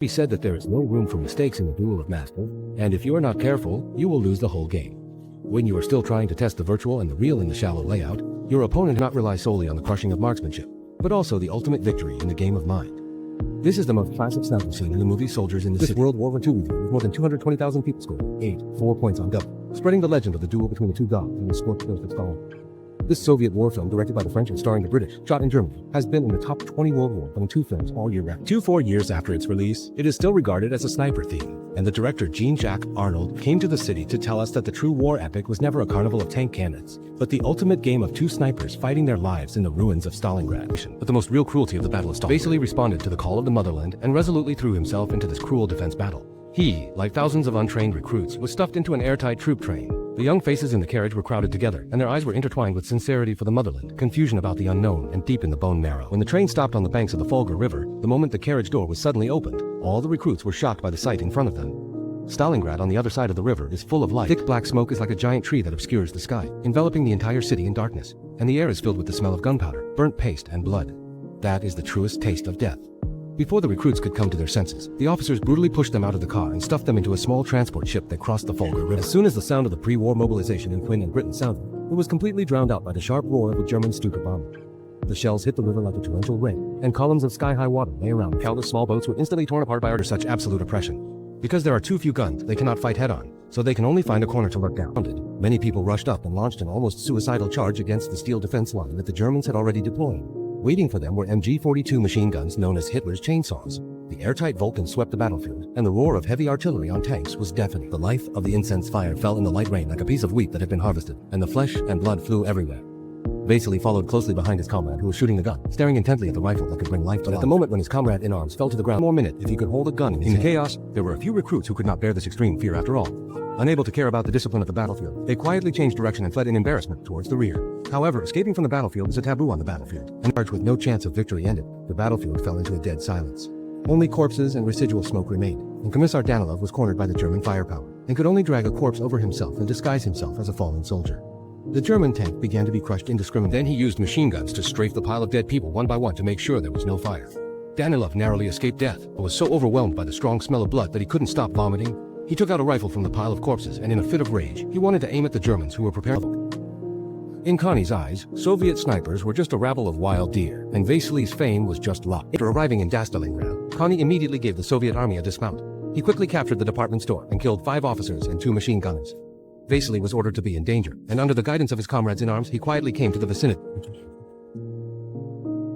He said that there is no room for mistakes in the duel of masters, and if you are not careful, you will lose the whole game. When you are still trying to test the virtual and the real in the shallow layout, your opponent cannot rely solely on the crushing of marksmanship, but also the ultimate victory in the game of mind. This is the most classic sniper scene in the movie Soldiers in the City. World War II review with more than 220,000 people scored 4 points on Duel, spreading the legend of the duel between the two gods and the scorched earth of Stalin. This Soviet war film, directed by the French and starring the British, shot in Germany, has been in the top 20 World War II films all year round. 4 years after its release, it is still regarded as a sniper theme, and the director Jean-Jacques Arnaud came to the city to tell us that the true war epic was never a carnival of tank cannons, but the ultimate game of two snipers fighting their lives in the ruins of Stalingrad. But the most real cruelty of the Battle of Stalingrad, Vasily responded to the call of the motherland and resolutely threw himself into this cruel defense battle. He, like thousands of untrained recruits, was stuffed into an airtight troop train. The young faces in the carriage were crowded together, and their eyes were intertwined with sincerity for the motherland, confusion about the unknown, and deep in the bone marrow. When the train stopped on the banks of the Volga River, the moment the carriage door was suddenly opened, all the recruits were shocked by the sight in front of them. Stalingrad on the other side of the river is full of light. Thick black smoke is like a giant tree that obscures the sky, enveloping the entire city in darkness, and the air is filled with the smell of gunpowder, burnt paste, and blood. That is the truest taste of death. Before the recruits could come to their senses, the officers brutally pushed them out of the car and stuffed them into a small transport ship that crossed the Volga River. As soon as the sound of the pre-war mobilization in Quinn and Britain sounded, it was completely drowned out by the sharp roar of a German Stuka bomber. The shells hit the river like a torrential rain, and columns of sky-high water lay around. Countless small boats were instantly torn apart by such absolute oppression. Because there are too few guns, they cannot fight head-on, so they can only find a corner to lurk down. Many people rushed up and launched an almost suicidal charge against the steel defense line that the Germans had already deployed. Waiting for them were MG-42 machine guns known as Hitler's chainsaws. The airtight Vulcan swept the battlefield, and the roar of heavy artillery on tanks was deafening. The life of the incense fire fell in the light rain like a piece of wheat that had been harvested, and the flesh and blood flew everywhere. Vasily followed closely behind his comrade who was shooting the gun, staring intently at the rifle that could bring life to life. At the moment when his comrade in arms fell to the ground, one more minute if he could hold a gun in his hand. In the chaos, there were a few recruits who could not bear this extreme fear after all. Unable to care about the discipline of the battlefield, they quietly changed direction and fled in embarrassment towards the rear. However, escaping from the battlefield is a taboo on the battlefield, and charged with no chance of victory ended, the battlefield fell into a dead silence. Only corpses and residual smoke remained, and Commissar Danilov was cornered by the German firepower, and could only drag a corpse over himself and disguise himself as a fallen soldier. The German tank began to be crushed indiscriminately. Then he used machine guns to strafe the pile of dead people one by one to make sure there was no fire. Danilov narrowly escaped death, but was so overwhelmed by the strong smell of blood that he couldn't stop vomiting. He took out a rifle from the pile of corpses, and in a fit of rage, he wanted to aim at the Germans who were prepared. In Connie's eyes, Soviet snipers were just a rabble of wild deer, and Vasily's fame was just luck. After arriving in Stalingrad, Connie immediately gave the Soviet army a dismount. He quickly captured the department store and killed 5 officers and 2 machine gunners. Vasily was ordered to be in danger, and under the guidance of his comrades in arms, he quietly came to the vicinity.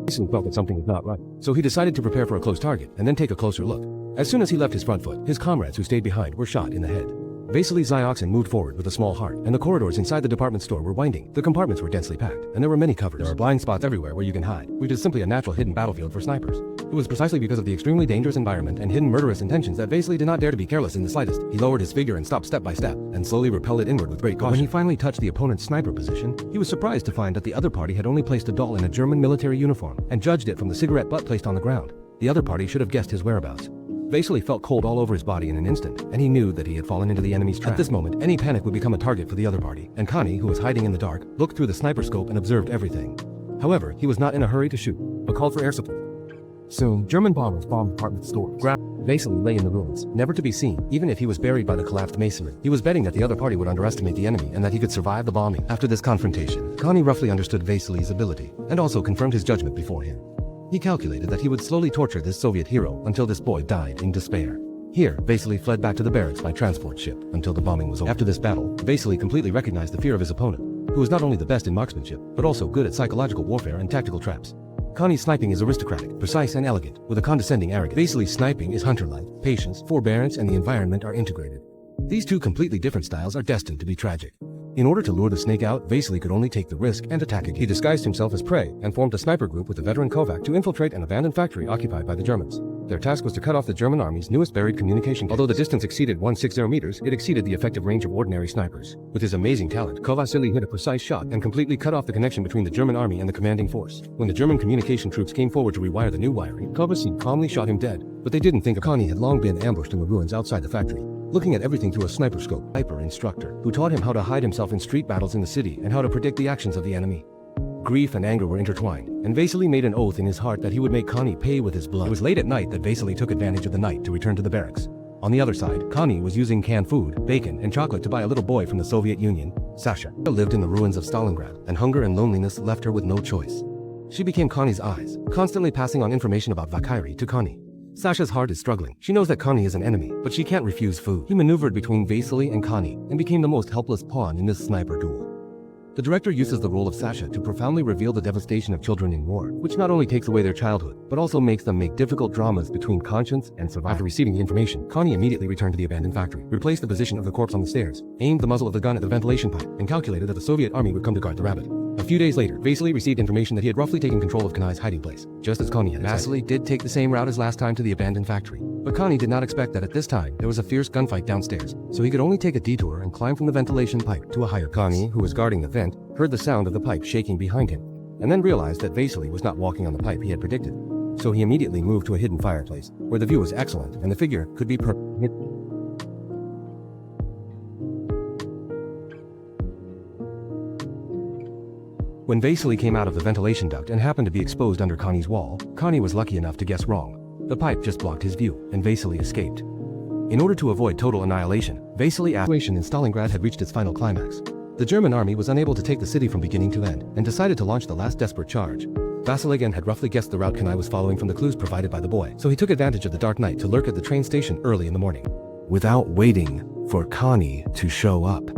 Vasily felt that something was not right, so he decided to prepare for a close target and then take a closer look. As soon as he left his front foot, his comrades who stayed behind were shot in the head. Vasily's Zioxin moved forward with a small heart, and the corridors inside the department store were winding. The compartments were densely packed, and there were many covers. There are blind spots everywhere where you can hide, which is simply a natural hidden battlefield for snipers. It was precisely because of the extremely dangerous environment and hidden murderous intentions that Vasily did not dare to be careless in the slightest. He lowered his figure and stopped step by step, and slowly repelled it inward with great caution. When he finally touched the opponent's sniper position, he was surprised to find that the other party had only placed a doll in a German military uniform, and judged it from the cigarette butt placed on the ground. The other party should have guessed his whereabouts. Vasily felt cold all over his body in an instant, and he knew that he had fallen into the enemy's trap. At this moment, any panic would become a target for the other party, and Connie, who was hiding in the dark, looked through the sniper scope and observed everything. However, he was not in a hurry to shoot, but called for air support. Soon, German bombers bombed department stores. Vasily lay in the ruins, never to be seen, even if he was buried by the collapsed masonry. He was betting that the other party would underestimate the enemy and that he could survive the bombing. After this confrontation, Connie roughly understood Vasily's ability, and also confirmed his judgment before him. He calculated that he would slowly torture this Soviet hero until this boy died in despair. Here, Vasily fled back to the barracks by transport ship until the bombing was over. After this battle, Vasily completely recognized the fear of his opponent, who was not only the best in marksmanship, but also good at psychological warfare and tactical traps. Connie's sniping is aristocratic, precise and elegant, with a condescending arrogance. Vasily's sniping is hunter-like. Patience, forbearance, and the environment are integrated. These two completely different styles are destined to be tragic. In order to lure the snake out, Vasily could only take the risk and attack again. He disguised himself as prey and formed a sniper group with the veteran Kovac to infiltrate an abandoned factory occupied by the Germans. Their task was to cut off the German army's newest buried communication. Although the distance exceeded 160 meters, it exceeded the effective range of ordinary snipers. With his amazing talent, Vasily hit a precise shot and completely cut off the connection between the German army and the commanding force. When the German communication troops came forward to rewire the new wiring, Vasily calmly shot him dead. But they didn't think Connie had long been ambushed in the ruins outside the factory. Looking at everything through a sniper scope, sniper instructor, who taught him how to hide himself in street battles in the city and how to predict the actions of the enemy. Grief and anger were intertwined, and Vasily made an oath in his heart that he would make Connie pay with his blood. It was late at night that Vasily took advantage of the night to return to the barracks. On the other side, Connie was using canned food, bacon, and chocolate to buy a little boy from the Soviet Union, Sasha. Sasha lived in the ruins of Stalingrad, and hunger and loneliness left her with no choice. She became Connie's eyes, constantly passing on information about Valkyrie to Connie. Sasha's heart is struggling. She knows that Connie is an enemy, but she can't refuse food. He maneuvered between Vasily and Connie, and became the most helpless pawn in this sniper duel. The director uses the role of Sasha to profoundly reveal the devastation of children in war, which not only takes away their childhood, but also makes them make difficult dramas between conscience and survival. After receiving the information, Connie immediately returned to the abandoned factory, replaced the position of the corpse on the stairs, aimed the muzzle of the gun at the ventilation pipe, and calculated that the Soviet army would come to guard the rabbit. A few days later, Vasily received information that he had roughly taken control of Connie's hiding place, just as Connie had expected. Vasily did take the same route as last time to the abandoned factory, but Connie did not expect that at this time there was a fierce gunfight downstairs, so he could only take a detour and climb from the ventilation pipe to a higher place. Connie, who was guarding the vent, heard the sound of the pipe shaking behind him, and then realized that Vasily was not walking on the pipe he had predicted. So he immediately moved to a hidden fireplace, where the view was excellent and the figure could be When Vasily came out of the ventilation duct and happened to be exposed under Connie's wall, Connie was lucky enough to guess wrong. The pipe just blocked his view, and Vasily escaped. In order to avoid total annihilation, Vasilly's situation in Stalingrad had reached its final climax. The German army was unable to take the city from beginning to end, and decided to launch the last desperate charge. Vasily again had roughly guessed the route Connie was following from the clues provided by the boy, so he took advantage of the dark night to lurk at the train station early in the morning, without waiting for Connie to show up.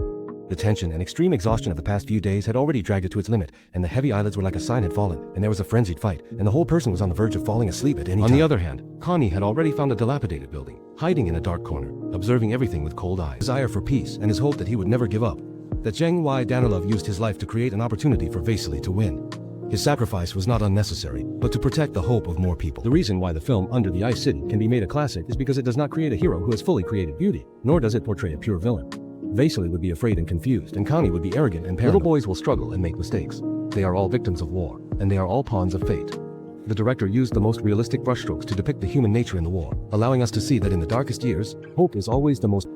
The tension and extreme exhaustion of the past few days had already dragged it to its limit, and the heavy eyelids were like a sign had fallen, and there was a frenzied fight, and the whole person was on the verge of falling asleep at any time. On the other hand, Connie had already found a dilapidated building, hiding in a dark corner, observing everything with cold eyes. Desire for peace and his hope that he would never give up. That Zheng Y. Danilov used his life to create an opportunity for Vasily to win. His sacrifice was not unnecessary, but to protect the hope of more people. The reason why the film Under the Ice City can be made a classic is because it does not create a hero who has fully created beauty, nor does it portray a pure villain. Vasily would be afraid and confused, and Connie would be arrogant and paranoid. Little boys will struggle and make mistakes. They are all victims of war, and they are all pawns of fate. The director used the most realistic brushstrokes to depict the human nature in the war, allowing us to see that in the darkest years, hope is always the most